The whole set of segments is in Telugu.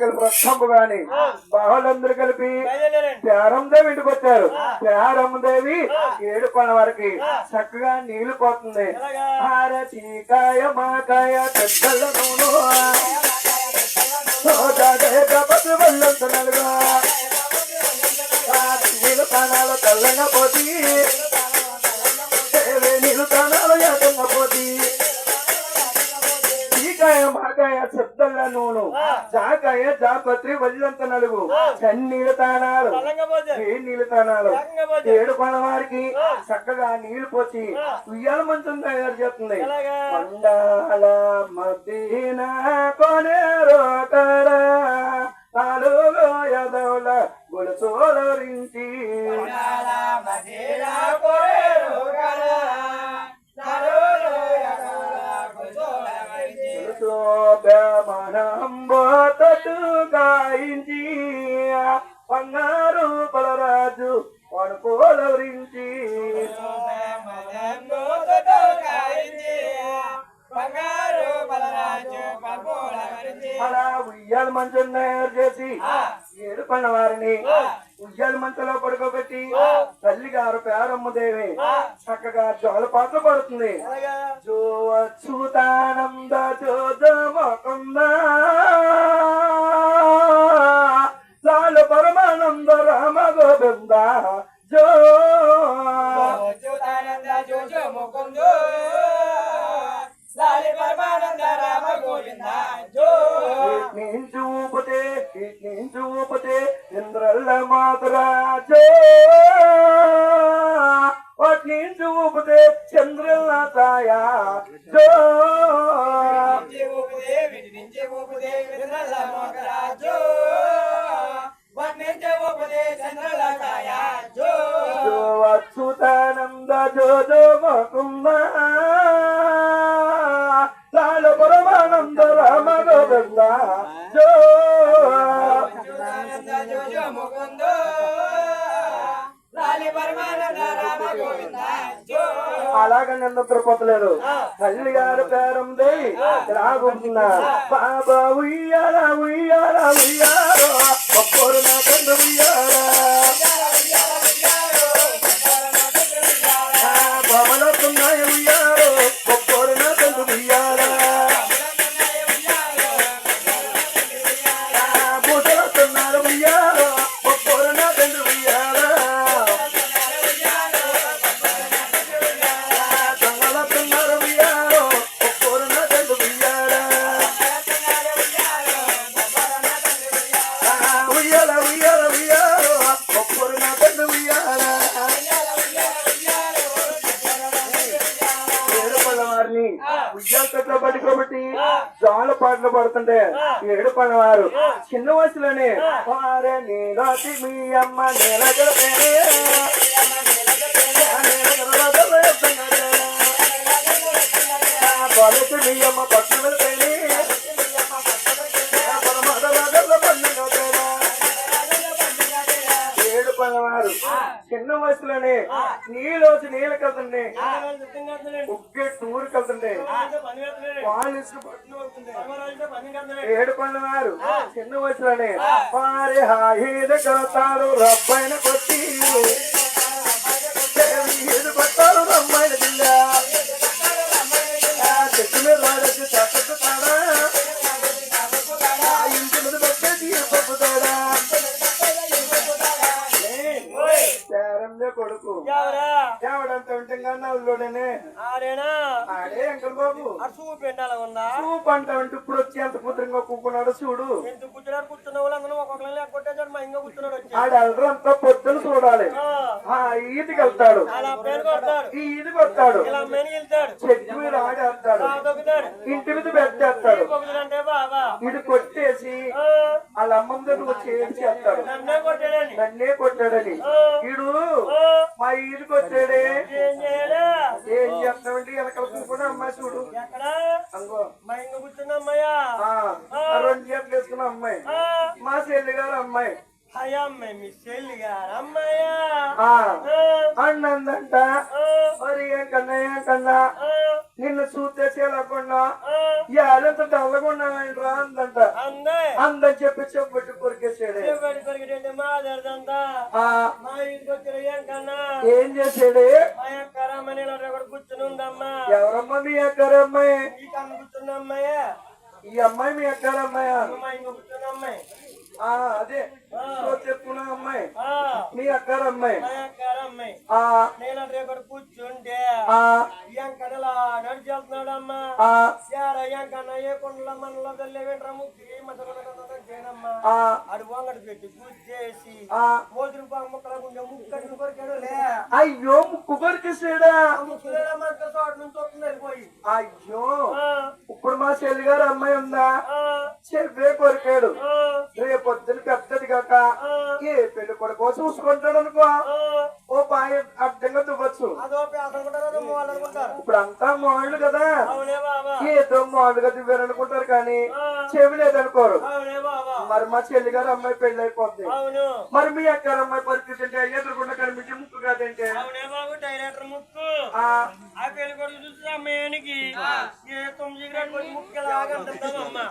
కలిపి రక్షంపు గాని బాహులందరూ కలిపి పేరందేవి ఇంటికి వచ్చారు. పేరమ్మదేవి ఏడు పళ్ళ వరకు చక్కగా నీళ్లు పోతుంది. చీకాయ మాకాయ పెద్దల నూనె వెళ్ళంత నలుగా నీళ్ళు ప్రాణాలు తెల్లగా పోతి నీళ్ళు ప్రాణాలు ఎదన్న పోతి చీకాయ మాకాయ పెద్దల నూనె జాకాయ జాపత్రి వల్లంత నలుగు చన్నీళ్ళు తానాలు నీళ్ళు తానాలు ఏడు పళ్ళ వారికి చక్కగా నీళ్లు పోసి ఉయ్యాల మంచం తయారు చేస్తుంది. మండాల మదీనా కొనేరో కరా నాలుగో యదవుల గుడిసోలరించి మనంబోతు గాయించి బంగారు పలరాజు పడుకోలరించి అలా ఉయ్యాల మంచం తయారు చేసి ఏడు పళ్ళ వారిని ఉయ్యాల మంచంలో పడుకోబెట్టి తల్లి గారు పేరమ్మదేవి చక్కగా జోల పాటలు పడుతుంది. జో అచ్యుతానంద జోజమకుంద చాలు పరమానంద రామ గోవింద జో అచ్యుతానంద జోజమకుంద చూపతే ఇంద్రల్ల మాతరాజో వాటిని చూపతే చంద్రల్ల ఛాయా జో అచ్యుతానంద జో మకుంద చాలు పరమానంద రామ గోవింద జో అలాగే నిన్న తిరుపతిలేదు తల్లి గారి పేరంది రాగుంటున్నా బాబా ఉయ్యాల ఉయ్యాల ఉయ్యాలో ఒక్కరు నా తండ్రి ఉయ్యాలా బాబలతున్నాయి ఉయ్యాలో ఒక్కరు నా తండ్రి ఉయ్యాలా బుధలతున్నారు ఉయ్యాలో ఒక్కరు నా తండ్రి ఉయ్యాలా దొంగలతున్నారు ఉయ్యాలో ఒక్కరు నా తండ్రి ఉయ్యాలా ఉయ్యాల ఉయ్యాల ఉయ్యాలో ఒక్కరు నా తండ్రి ఉయ్యాలా ఉయ్యాల చెట్లు పట్టుకోబట్టి జోల పాటలు పడుతుంటే ఏడు పడవారు చిన్న వయసులోనే వారే నీలోటి మీ అమ్మ నీలకి మీ అమ్మ పట్టు వెళ్తేనే ఏడు పడవారు చిన్న వయసులోనే నీలోచి నీళ్ళకి వెళ్తుండే ఉగ్గే టూర్కి వెళ్తుండే ఏడు పళ్ళవారు చిన్న వయసులోనే వారి హాయిద కడతారు రబ్బాయిన కొట్టి కొట్టారు రమ్మాయిన జిల్లా చెట్టు మీద వాడొచ్చి చక్కతాడా ఇంటి మీద పెట్టేసి పప్పుతాడా కొడుకు ఎవడంత ఉంటుంగా నవ్వులోనే ఆడే అంకల్ బాబు సూప్ అంట అంటే ఇప్పుడు వచ్చి ఎంత పుత్రంగా కూకున్నాడు చూడు. ఆడెల్లరూ అంతా పొద్దున చూడాలి. ఈదికి వెళ్తాడు, ఈ ఈదికి వస్తాడు, చెట్టు మీద ఆడేస్తాడు, ఇంటి మీద పెట్టేస్తాడు, ఇది కొట్టేసి వాళ్ళ అమ్మమ్మ దగ్గర వచ్చి చేస్తాడు. నన్నే కొట్టాడని వీడు మా ఈదికి వచ్చాడే ఏం చేస్తామంటే వెనకాల కూకున్న అమ్మాయి చూడు రెండు చేతులు వేసుకున్న అమ్మాయి మా చెల్లి గారు అమ్మాయి అన్నందంట మరి ఏం కన్నా నిన్ను చూస్తే చేయకుండా ఎంత డల్లగున్నాయంట్రా అందంట. అందని చెప్పి చెప్పబెట్టి కొరికేసాడు. మా ఇంటికి వచ్చిన ఏం కన్నా ఏం చేసాడు? మా యొక్క రమ్మని కూర్చుని ఉందమ్మా. ఎవరమ్మా మీ అక్కారమ్మాయి? ఈ కన్ను కూర్చున్న అమ్మాయి, ఈ అమ్మాయి మీ అక్కారమ్మాయా? మా ఇంట్లో కూర్చున్న అమ్మాయి. అదే చెప్పుకున్న అమ్మాయి ఆ మీ అక్కారమ్మాయి. మా యొక్క రమ్మాయి నేను రేపు కూర్చుంటే ఎంకనలా నడిచేస్తున్నాడమ్మా. ఎంకన్నా ఏ కొండల మనలో వెళ్ళేవేంట్రా ముక్కి చేయనమ్మా. అడు వంగడి పెట్టి కూర్చేసి మోదురు ముక్కల గుండె ముక్కడిని కొరికాడు లే. అయ్యో ముక్కు కొరికేసాడా? ముక్కులేదమ్మా చోటు నుంచి వస్తుంది వెళ్ళిపోయి. అయ్యో ఇప్పుడు మా చెల్లి గారు అమ్మాయి ఉందా? చెవ్వే కొరికాడు. రేపొద్దున పెద్దది కాక ఏ పెళ్లి కొడుకో చూసుకుంటాడు అనుకో, ఓ బాయ్ అర్థంగా దువ్వచ్చు. ఇప్పుడు అంతా మోళ్ళు కదా, ఏదో మోళ్ళుగా దువ్వారనుకుంటారు కానీ చెవి లేదనుకోరు. మరి మా చెల్లి గారు అమ్మాయి పెళ్లి అయిపోద్ది. మరి మీ అక్క అమ్మాయి పరిస్థితి అంటే ఎదురుకుండా కనిపించే ముక్కు కాదంటే డైరెక్టర్ ముక్కు ఆ పెళ్లి కొడుకు చూసి అమ్మాయికి ఏ 9 గ్రాముల ముక్కు లాగంటామమ్మా.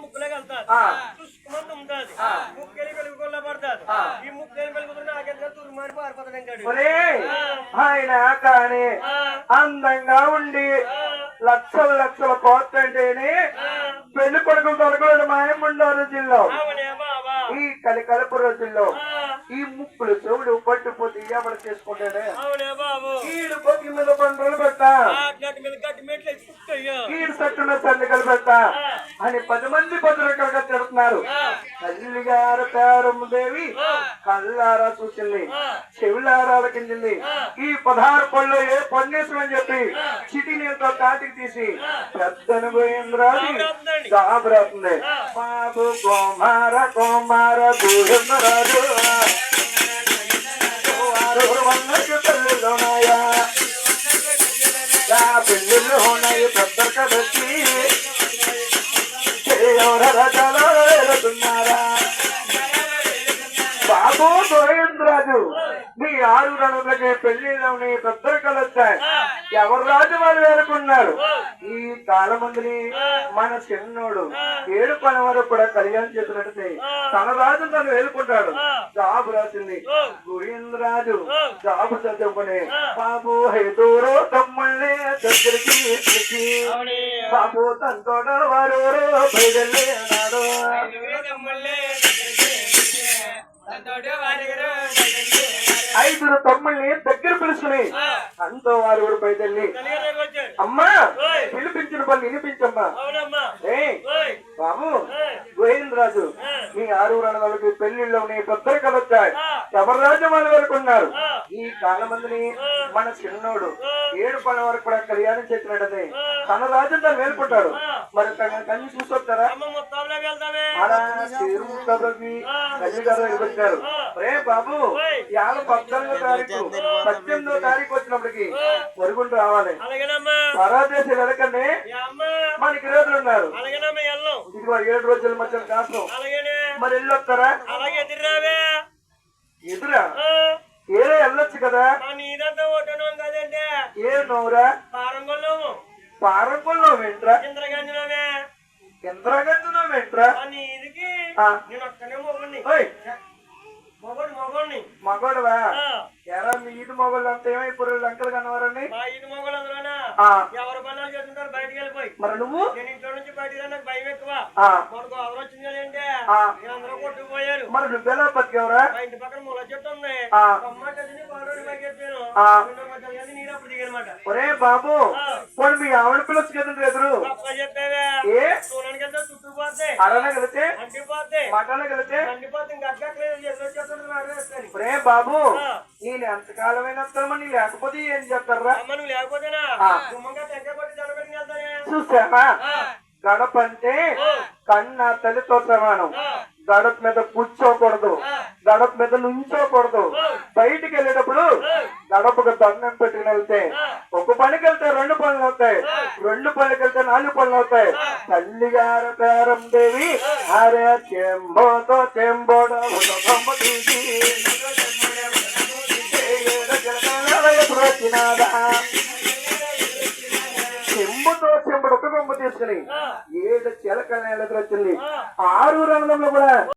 ముక్కులే వెళ్తారు చూసుకుని ఉంటుంది. ముక్కలి వెలుగుకొల్ల పడతారు. ఈ ముక్కలు వెలుగుతున్న నాకెంత తురుమారి పారిపోతాడు. ఆయన కానీ అందంగా ఉండి లక్షల లక్షల కోట్లంటేనే పెళ్లి కొడుకులు దొరకలేదు మాయముండారు జిల్లా. ఈ కలికలుపు రోజుల్లో ఈ ముక్కులు చెవులు పట్టుపోతే ఎవరు చేసుకుంటాడే? ఈడు బొగ్గి మీద పండుగలు పెట్టా, ఈడు సట్టు మీద సందికలు పెట్టా అని 10 మంది 10 రకాలుగా తిడుతున్నారు. తల్లి గారు పేరమ్మదేవి కళ్ళారా చూసింది, చెవులారా కిందింది. ఈ 16 పళ్ళు ఏ పన్నేసమని చెప్పి చిటి నీళ్ళతో తాటికి తీసి పెద్దను పోయింద్రాది కాబడుతుంది. బాబు కుమార కుమార గూడరాజు పెళ్ళిళ్ళు ఉన్నాయా? పెళ్ళిళ్ళు ఉన్నాయి పెద్ద కదచ్చి ఎవరజాలో వెళుతున్నారా? బాబు గోవిందరాజు మీ 6 రణులకి పెళ్లిలోని పెద్దలు కలుస్తాయి. ఎవరు రాజు వాళ్ళు వేరుకున్నారు. ఈ కాలమందిని మన చిన్నోడు 7 పని వరకు కూడా కళ్యాణం చేసినట్టు తన రాజు తను వేలుకుంటాడు. జాబు రాసింది గోవిందరాజు. జాబు చదువుకుని బాబు హైదూరు తమ్ముళ్ళే దగ్గరికి పిలిచి బాబు తనతోడ వారు బయలుదేరి అన్నాడు. 5 తమ్ముల్ని దగ్గర పిలుచుకుని అంతో వారు ఊరు బయటెళ్ళి అమ్మా పిలిపించిన పని వినిపించమ్మా. బాబు గోవిందరాజు మీ 6 రణాలకి పెళ్లిళ్ళు పెద్దలు కలుస్తాయి. ఎవరి రాజ్యం వాళ్ళు వరకున్నారు. ఈ కాలమందిని మన చిన్నోడు 7 పని వరకు కూడా కళ్యాణం చేసినట్టే తన రాజ్యం తను వేలుకుంటాడు. మరి కన్ను చూసొస్తారా? అలా కన్ను గారు ఎదుర్కొచ్చారు. రే బాబు 18వ తారీఖు 18వ తారీఖు వచ్చినప్పటికి పొరుగుంటూ రావాలి. పరాదేశం వెనకండి మనకి 2 రోజులు ఉన్నారు. ఇదిగో 7 రోజుల మధ్య కాసం. మరి వెళ్ళొస్తారా? ఎదురా ఏదో వెళ్ళొచ్చు కదా. ఏ నోరా పారంగొల్లో వెంట్రా ఇంద్రగంజలో వెంట్రా మగోడవా? ఎరా మీ ఈదు మొగోళ్ళు అంతా ఏమైపోరు లంకలు కన్నవారండి. ఎవరు పనులు చేస్తుంటారు బయటకు వెళ్ళిపోయి. మరి నువ్వు నేను ఇంట్లో నుంచి బయటకు నాకు భయం ఎక్కువ. మనకు ఎవరు వచ్చిందంటే అందరూ కొట్టుకుపోయారు. మరి నువ్వెలా బతికేవరా? మా ఇంటి పక్కన ముల చెట్టు ఉంది. నీరప్పుడు దిగనమాట. ఒరే బాబు పోనీ మీ ఆవిడ పిల్లొచ్చు కదండి ఎదురు చెప్పావే ఏ చూడడానికి వెళ్తే చుట్టుకుపోతే అడనగలితే అంటిపోతే మటనగలితే అంటిపోతే ఒరే బాబు నేను ఎంతకాలమైన వస్తామని లేకపోతే ఏం చెప్తారా? నువ్వు లేకపోతేనా చూసామా గడప అంటే కన్న తల్లితో సమానం. గడప మీద కూర్చోకూడదు, గడప మీద నుంచోకూడదు. బయటికి వెళ్ళేటప్పుడు గడపకు దండం పెట్టుకుని వెళ్తే 1 పనికి వెళ్తే 2 పనులు అవుతాయి, 2 పనికి వెళ్తే 4 పనులు అవుతాయి. తల్లి గారు పేరం దేవి అరే చెంబోతో చెంబోడ చెంబుతో చెంబుడు 1 కొమ్ము తీసుకుని 7 చిలకల ఎదురొచ్చింది. ఆరుగురు అన్నదమ్ములు కూడా